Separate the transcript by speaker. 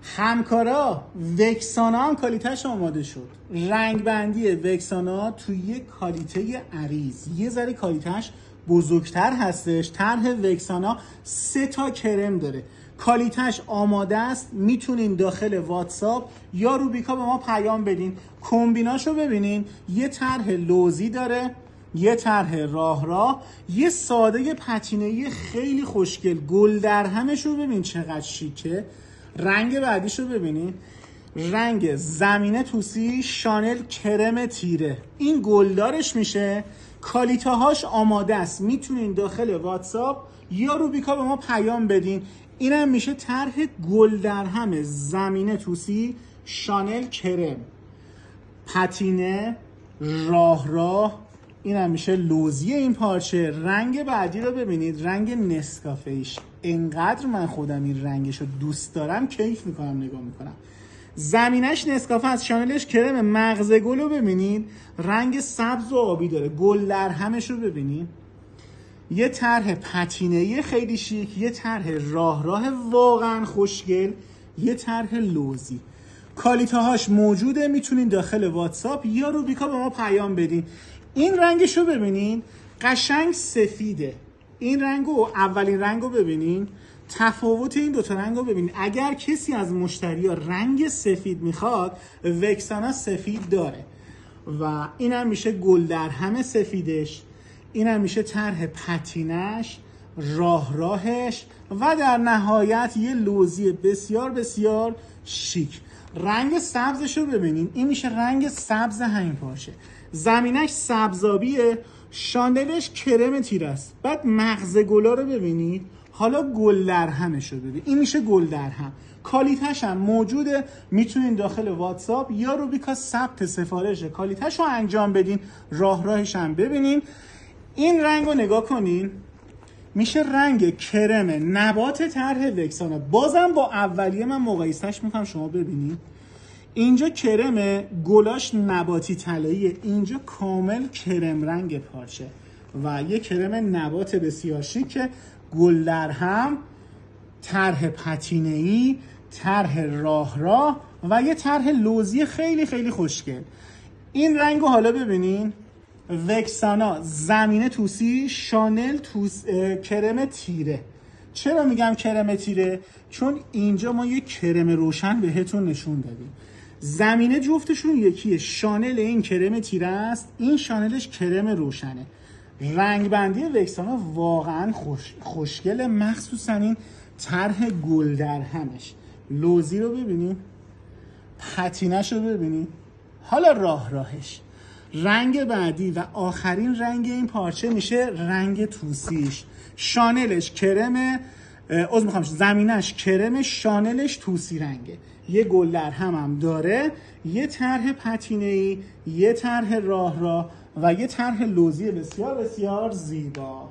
Speaker 1: همکارا وکسانا هم کالیتش آماده شد. رنگ بندی وکسانا توی یک کالیته عریض، یه ذره کالیتش بزرگتر هستش. طرح وکسانا 3 تا کرم داره. کالیتش آماده است، میتونین داخل واتساپ یا روبیکا به ما پیام بدین. کمبیناشو ببینین، یه طرح لوزی داره، یه طرح راه، یه ساده پتینه‌ای خیلی خوشگل. گل در همش رو ببین چقدر شیکه. رنگ بعدیش رو ببینین، رنگ زمینه توسی شانل کرم تیره. این گلدارش میشه. کالیته هاش آماده است، میتونین داخل واتساپ یا روبیکا به ما پیام بدین. اینم میشه طرح گل در هم زمینه توسی شانل کرم، پتینه راه. اینم میشه لوزی این پارچه. رنگ بعدی رو ببینید، رنگ نسکافه‌ایش. انقدر من خودم این رنگش رو دوست دارم، کیف میکنم نگاه میکنم. زمینش نسکافه است، شانلش کرم. مغز گل رو ببینید، رنگ سبز و آبی داره. گل در همش رو ببینید. یه طرح پتینه‌ای خیلی شیک، یه طرح راه واقعا خوشگل، یه طرح لوزی. کالیته هاش موجوده، میتونین داخل واتساپ یا روبیکا به ما پیام بدین. این رنگش رو ببینین، قشنگ سفیده. این رنگو، اولین رنگو ببینین، تفاوت این دوتا رنگو ببینین. اگر کسی از مشتری‌ها رنگ سفید میخواد، وکسانا سفید داره. و اینم میشه گل در هم سفیدش، اینم میشه طرح پتینش، راهش و در نهایت یه لوزی بسیار بسیار شیک. رنگ سبزش رو ببینین، این میشه رنگ سبز همین پارچه. زمینش سبزابیه، شاندلش کرم تیره است. بعد مغز گلا رو ببینید، حالا گل در همش رو ببین، این میشه گل در هم. کالیتش هم موجوده، میتونین داخل واتساپ یا روبیکا ثبت سفارش کالیتش رو انجام بدین. راهش هم ببینین. این رنگ رو نگاه کنین، میشه رنگ کرم نبات طرح وکسانا. بازم با اولیه من مقایسهش میکنم، شما ببینید. اینجا کرم، گلاش نباتی طلاییه، اینجا کامل کرم رنگ پارچه و یه کرم نبات بسیار شیک که گل در هم، طرح پتینه‌ای، طرح راه و یه طرح لوزی خیلی خیلی خوشگل. این رنگو حالا ببینین، وکسانا زمینه توسی شانل کرم تیره. چرا میگم کرم تیره؟ چون اینجا ما یه کرم روشن بهتون نشون دادیم. زمینه جفتشون یکیه، شانل این کرم تیره است، این شانلش کرم روشنه. رنگ بندی وکسانا واقعا خوشگله، مخصوصا این طرح گل در همش. لوزی رو ببینید، پتینش رو ببینید، حالا راهش. رنگ بعدی و آخرین رنگ این پارچه میشه رنگ توسیش. شانلش کرم، زمینش کرم، شانلش توسی رنگه. یه گل در هم داره، یه طرح پتینه‌ای، یه طرح راه و یه طرح لوزی بسیار بسیار زیبا.